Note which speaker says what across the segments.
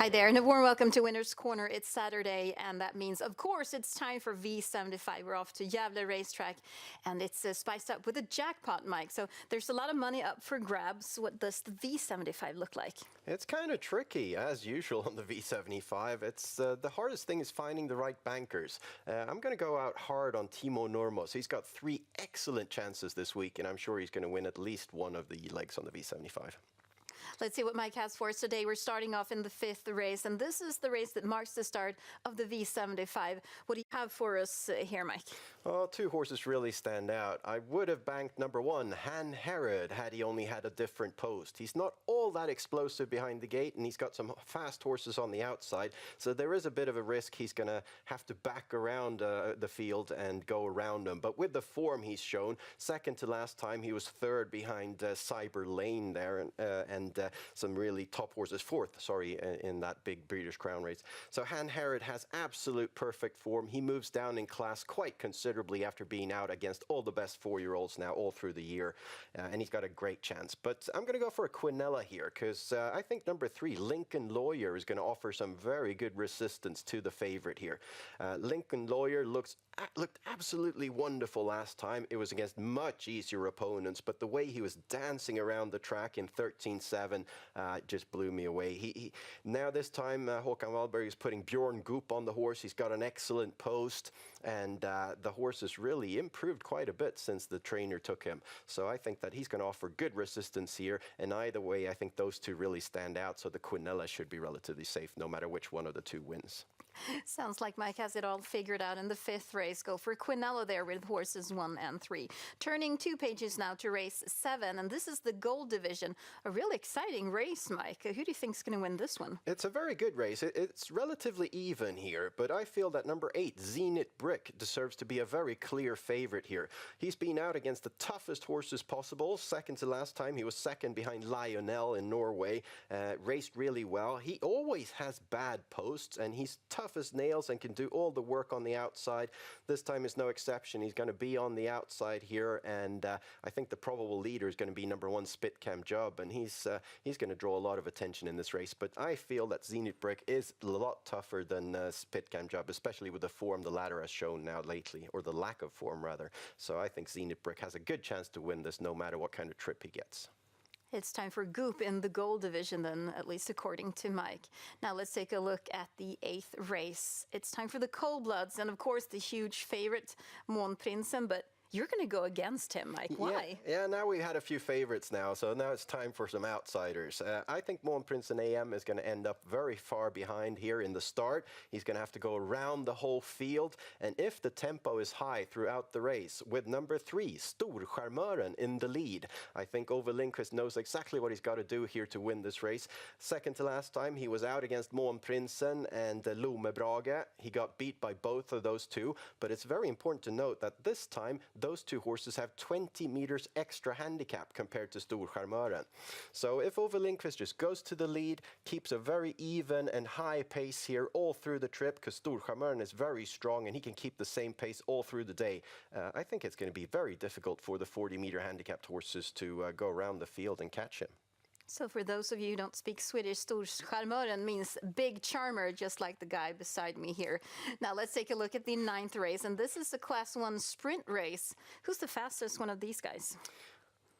Speaker 1: Hi there, and a warm welcome to Winner's Corner. It's Saturday, and that means, of course, it's time for V75. We're off to Gävle racetrack, and it's spiced up with a jackpot, Mike. So there's a lot of money up for grabs. What does the V75 look like?
Speaker 2: It's kind of tricky, as usual, on the V75. It's the hardest thing is finding the right bankers. I'm going to go out hard on Timo Nurmos. He's got 3 excellent chances this week, and I'm sure he's going to win at least one of the legs on the V75.
Speaker 1: Let's see what Mike has for us today. We're starting off in the 5th race, and this is the race that marks the start of the V75. What do you have for us here, Mike?
Speaker 2: Well, 2 horses really stand out. I would have banked number 1, Han Herod, had he only had a different post. He's not all that explosive behind the gate, and he's got some fast horses on the outside, so there is a bit of a risk he's going to have to back around the field and go around them. But with the form he's shown, second to last time, he was 3rd behind Cyber Lane there, and some really top horses, 4th, sorry, in that big British Crown race. So Han Herod has absolute perfect form. He moves down in class quite considerably after being out against all the best 4-year-olds now all through the year, and he's got a great chance. But I'm going to go for a Quinella here, because I think number 3, Lincoln Lawyer, is going to offer some very good resistance to the favorite here. Lincoln Lawyer looked absolutely wonderful last time. It was against much easier opponents, but the way he was dancing around the track in 13-7 just blew me away. Now this time Håkan Wahlberg is putting Bjorn Goop on the horse. He's got an excellent post, and the horse has really improved quite a bit since the trainer took him. So I think that he's going to offer good resistance here, and either way I think those 2 really stand out, so the Quinella should be relatively safe no matter which one of the 2 wins.
Speaker 1: Sounds like Mike has it all figured out in the 5th race. Go for Quinella there with horses 1 and 3. Turning 2 pages now to race 7, and this is the Gold Division. A really exciting race, Mike. Who do you think is going to win this one?
Speaker 2: It's a very good race. It's relatively even here, but I feel that number 8, Zenit Brick, deserves to be a very clear favorite here. He's been out against the toughest horses possible. Second to last time, he was 2nd behind Lionel in Norway. Raced really well. He always has bad posts, and he's tough as nails and can do all the work on the outside. This time is no exception. He's going to be on the outside here, and I think the probable leader is going to be number 1, Spitcam Job, and he's going to draw a lot of attention in this race. But I feel that Zenit Brick is a lot tougher than Spitcam Job, especially with the form the latter has shown now lately, or the lack of form rather. So I think Zenit Brick has a good chance to win this no matter what kind of trip he gets.
Speaker 1: It's time for Goop in the Gold Division then, at least according to Mike. Now let's take a look at the 8th race. It's time for the Cold Bloods, and of course the huge favorite, Månprinsen, but you're going to go against him, Mike. Why?
Speaker 2: Yeah, now we've had a few favorites now, so now it's time for some outsiders. I think Månprinsen AM is going to end up very far behind here in the start. He's going to have to go around the whole field, and if the tempo is high throughout the race, with number 3, Storcharmören, in the lead, I think Ove Lindqvist knows exactly what he's got to do here to win this race. Second to last time, he was out against Månprinsen and Lomebrage. He got beat by both of those 2, but it's very important to note that this time, those 2 horses have 20 meters extra handicap compared to Storcharmören. So if Ove Lindqvist just goes to the lead, keeps a very even and high pace here all through the trip, because Storcharmören is very strong and he can keep the same pace all through the day, I think it's going to be very difficult for the 40-meter handicapped horses to go around the field and catch him.
Speaker 1: So for those of you who don't speak Swedish, Storcharmören means big charmer, just like the guy beside me here. Now let's take a look at the 9th race, and this is a Class 1 sprint race. Who's the fastest one of these guys?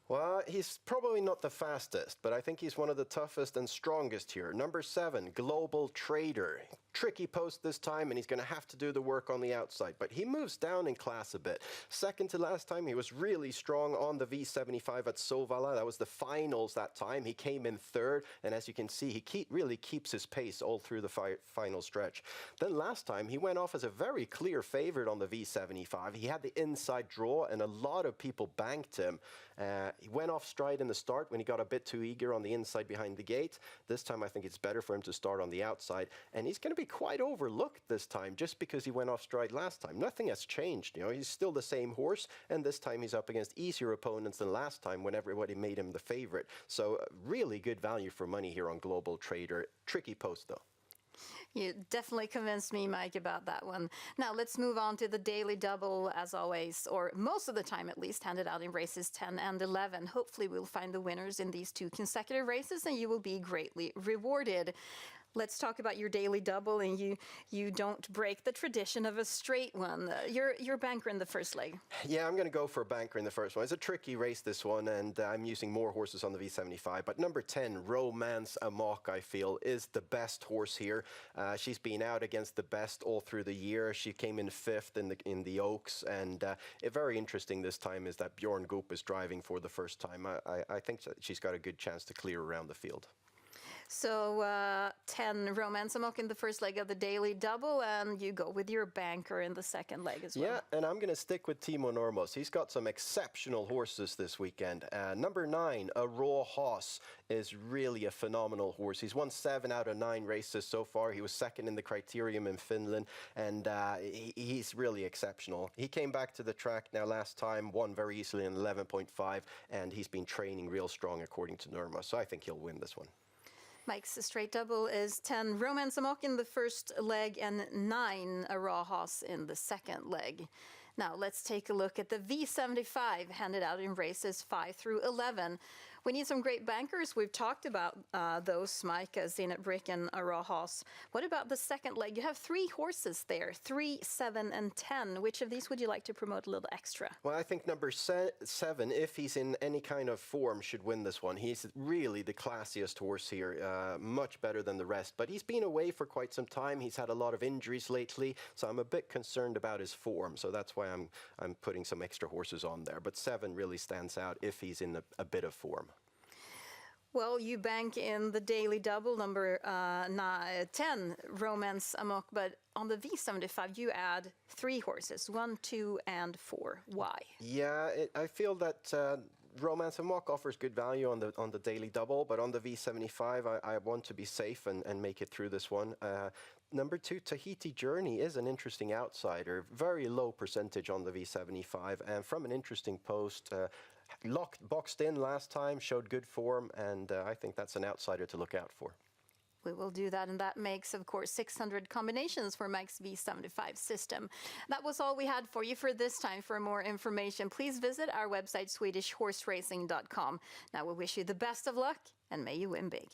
Speaker 2: Well, he's probably not the fastest, but I think he's one of the toughest and strongest here. Number 7, Global Trader. Tricky post this time, and he's going to have to do the work on the outside, but he moves down in class a bit. Second to last time, he was really strong on the V75 at Solvalla. That was the finals that time. He came in 3rd, and as you can see, he really keeps his pace all through the final stretch. Then last time, he went off as a very clear favorite on the V75. He had the inside draw, and a lot of people banked him. He went off stride in the start when he got a bit too eager on the inside behind the gate. This time I think it's better for him to start on the outside, and he's going to be quite overlooked this time just because he went off stride last time. Nothing has changed, he's still the same horse, and this time he's up against easier opponents than last time when everybody made him the favorite. So really good value for money here on Global Trader. Tricky post though.
Speaker 1: You definitely convinced me, Mike, about that one. Now let's move on to the daily double, as always, or most of the time at least, handed out in races 10 and 11. Hopefully we'll find the winners in these 2 consecutive races and you will be greatly rewarded. Let's talk about your daily double, and you don't break the tradition of a straight one. You're banker in the first leg.
Speaker 2: Yeah, I'm going to go for a banker in the first one. It's a tricky race, this one, and I'm using more horses on the V75. But number 10, Romance Amok, I feel, is the best horse here. She's been out against the best all through the year. She came in 5th in the Oaks, and very interesting this time is that Bjorn Goop is driving for the first time. I think that she's got a good chance to clear around the field.
Speaker 1: So 10 Romance Amok in the first leg of the daily double, and you go with your banker in the second leg as well.
Speaker 2: Yeah, and I'm going to stick with Timo Normos. He's got some exceptional horses this weekend. Number 9, a Raw Hoss, is really a phenomenal horse. He's won 7 out of 9 races so far. He was second in the Criterium in Finland, and he's really exceptional. He came back to the track now last time, won very easily in 11.5, and he's been training real strong according to Normos, so I think he'll win this one.
Speaker 1: Mike's straight double is 10 Romance Amok in the first leg and 9 a Raw Hoss in the second leg. Now let's take a look at the V75 handed out in races 5 through 11. We need some great bankers. We've talked about those, Mike, Zenit Brick and a Raw Hoss. What about the second leg? You have 3 horses there, 3, 7, and 10. Which of these would you like to promote a little extra?
Speaker 2: Well, I think number 7, if he's in any kind of form, should win this one. He's really the classiest horse here, much better than the rest. But he's been away for quite some time. He's had a lot of injuries lately, so I'm a bit concerned about his form. So that's why I'm putting some extra horses on there. But 7 really stands out if he's in a bit of form.
Speaker 1: Well, you bank in the daily double, number 10, Romance Amok, but on the V75 you add 3 horses, 1, 2, and 4. Why?
Speaker 2: Yeah, I feel that Romance Amok offers good value on the daily double, but on the V75 I want to be safe and make it through this one. Number 2, Tahiti Journey is an interesting outsider, very low percentage on the V75, and from an interesting post. Boxed in last time, showed good form, and I think that's an outsider to look out for.
Speaker 1: We will do that, and that makes, of course, 600 combinations for Mike's V75 system. That was all we had for you for this time. For more information, please visit our website, SwedishHorseRacing.com. Now we wish you the best of luck, and may you win big.